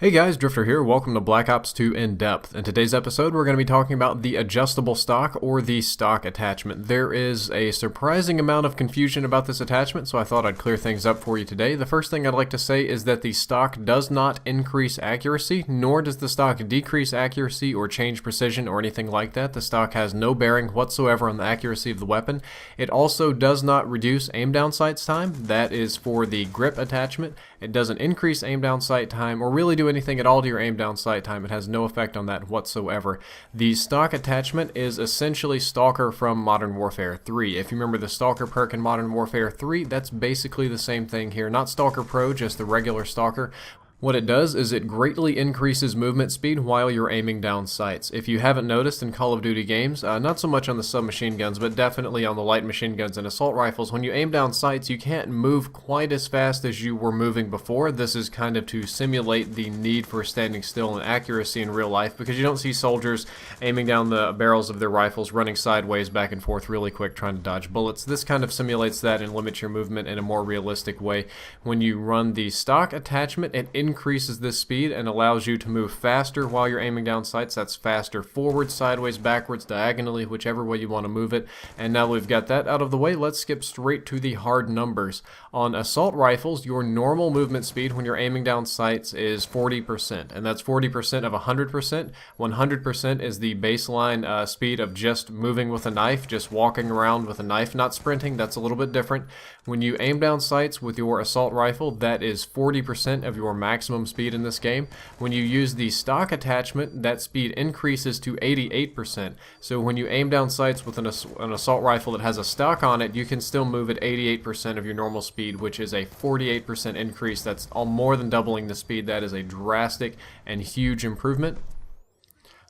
Hey guys, Drifter here. Welcome to Black Ops 2 In Depth. In today's episode, we're going to be talking about the adjustable stock or the stock attachment. There is a surprising amount of confusion about this attachment, so I thought I'd clear things up for you today. The first thing I'd like to say is that the stock does not increase accuracy, nor does the stock decrease accuracy or change precision or anything like that. The stock has no bearing whatsoever on the accuracy of the weapon. It also does not reduce aim down sights time. That is for the grip attachment. It doesn't increase aim down sight time or really do anything at all to your aim down sight time. It has no effect on that whatsoever. The stock attachment is essentially Stalker from Modern Warfare 3. If you remember the Stalker perk in Modern Warfare 3, that's basically the same thing here. Not Stalker Pro, just the regular Stalker. What it does is it greatly increases movement speed while you're aiming down sights. If you haven't noticed in Call of Duty games, not so much on the submachine guns, but definitely on the light machine guns and assault rifles, when you aim down sights, you can't move quite as fast as you were moving before. This is kind of to simulate the need for standing still and accuracy in real life, because you don't see soldiers aiming down the barrels of their rifles, running sideways back and forth really quick trying to dodge bullets. This kind of simulates that and limits your movement in a more realistic way. When you run the stock attachment, it increases this speed and allows you to move faster while you're aiming down sights. That's faster forward, sideways, backwards, diagonally, whichever way you want to move it. And now we've got that out of the way, let's skip straight to the hard numbers. On assault rifles, your normal movement speed when you're aiming down sights is 40%, and that's 40% of 100%. 100% is the baseline speed of just moving with a knife, just walking around with a knife, not sprinting. That's a little bit different. When you aim down sights with your assault rifle, that is 40% of your maximum speed in this game. When you use the stock attachment, that speed increases to 88%. So when you aim down sights with an assault rifle that has a stock on it, you can still move at 88% of your normal speed, which is a 48% increase. That's more than doubling the speed. That is a drastic and huge improvement.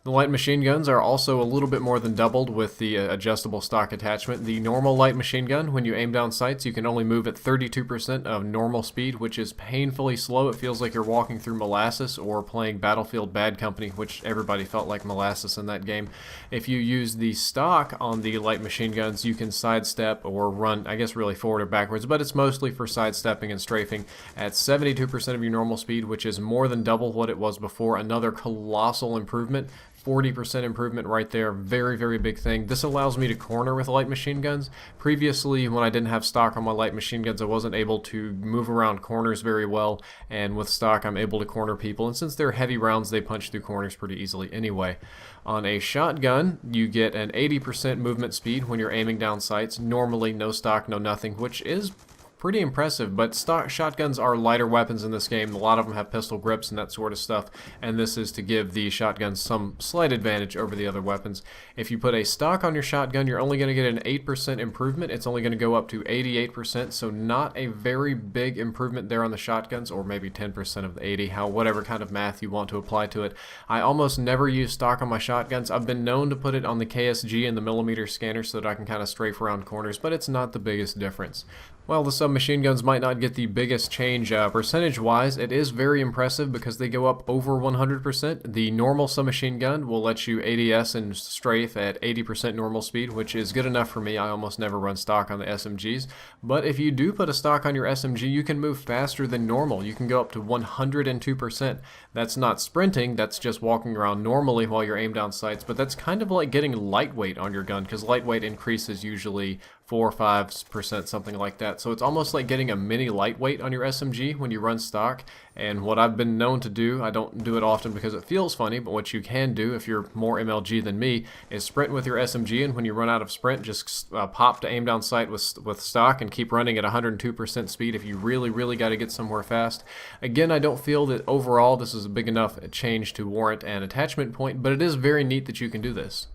The light machine guns are also a little bit more than doubled with the adjustable stock attachment. The normal light machine gun, when you aim down sights, you can only move at 32% of normal speed, which is painfully slow. It feels like you're walking through molasses or playing Battlefield Bad Company, which everybody felt like molasses in that game. If you use the stock on the light machine guns, you can sidestep or run, I guess really forward or backwards, but it's mostly for sidestepping and strafing at 72% of your normal speed, which is more than double what it was before. Another colossal improvement. 40% improvement right there. Very, very big thing. This allows me to corner with light machine guns. Previously, when I didn't have stock on my light machine guns, I wasn't able to move around corners very well, and with stock, I'm able to corner people, and since they're heavy rounds, they punch through corners pretty easily anyway. On a shotgun, you get an 80% movement speed when you're aiming down sights. Normally, no stock, no nothing, which is pretty impressive, but stock shotguns are lighter weapons in this game. A lot of them have pistol grips and that sort of stuff, and this is to give the shotguns some slight advantage over the other weapons. If you put a stock on your shotgun, you're only going to get an 8% improvement. It's only going to go up to 88%, so not a very big improvement there on the shotguns, or maybe 10% of the 80, whatever kind of math you want to apply to it. I almost never use stock on my shotguns. I've been known to put it on the KSG and the millimeter scanner so that I can kind of strafe around corners, but it's not the biggest difference. Well, the submachine guns might not get the biggest change percentage-wise. It is very impressive because they go up over 100%. The normal submachine gun will let you ADS and strafe at 80% normal speed, which is good enough for me. I almost never run stock on the SMGs. But if you do put a stock on your SMG, you can move faster than normal. You can go up to 102%. That's not sprinting, that's just walking around normally while you're aimed down sights, but that's kind of like getting lightweight on your gun, because lightweight increases usually 4 or 5%, something like that. So it's almost like getting a mini lightweight on your SMG when you run stock. And what I've been known to do, I don't do it often because it feels funny, but what you can do if you're more MLG than me is sprint with your SMG, and when you run out of sprint, just pop to aim down sight with stock and keep running at 102% speed if you really got to get somewhere fast. Again, I don't feel that overall this is a big enough change to warrant an attachment point, but it is very neat that you can do this.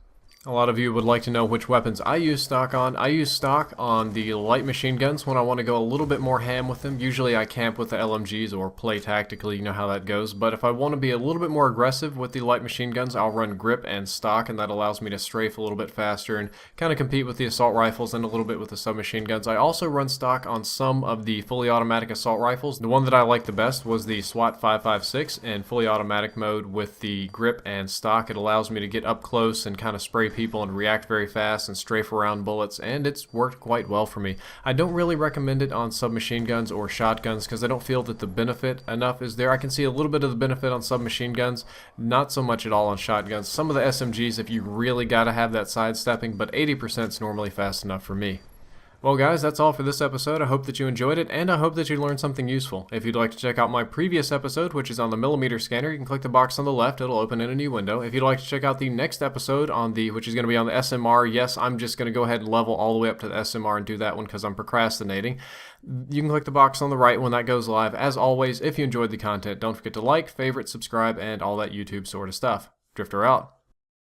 A lot of you would like to know which weapons I use stock on. I use stock on the light machine guns when I want to go a little bit more ham with them. Usually I camp with the LMGs or play tactically, you know how that goes. But if I want to be a little bit more aggressive with the light machine guns, I'll run grip and stock, and that allows me to strafe a little bit faster and kind of compete with the assault rifles and a little bit with the submachine guns. I also run stock on some of the fully automatic assault rifles. The one that I liked the best was the SWAT 5.56 in fully automatic mode with the grip and stock. It allows me to get up close and kind of spray people and react very fast and strafe around bullets, and it's worked quite well for me. I don't really recommend it on submachine guns or shotguns because I don't feel that the benefit enough is there. I can see a little bit of the benefit on submachine guns, not so much at all on shotguns. Some of the SMGs, if you really got to have that sidestepping, but 80% is normally fast enough for me. Well guys, that's all for this episode. I hope that you enjoyed it, and I hope that you learned something useful. If you'd like to check out my previous episode, which is on the millimeter scanner, you can click the box on the left. It'll open in a new window. If you'd like to check out the next episode, which is going to be on the SMR, yes, I'm just going to go ahead and level all the way up to the SMR and do that one because I'm procrastinating. You can click the box on the right when that goes live. As always, if you enjoyed the content, don't forget to like, favorite, subscribe, and all that YouTube sort of stuff. Drifter out.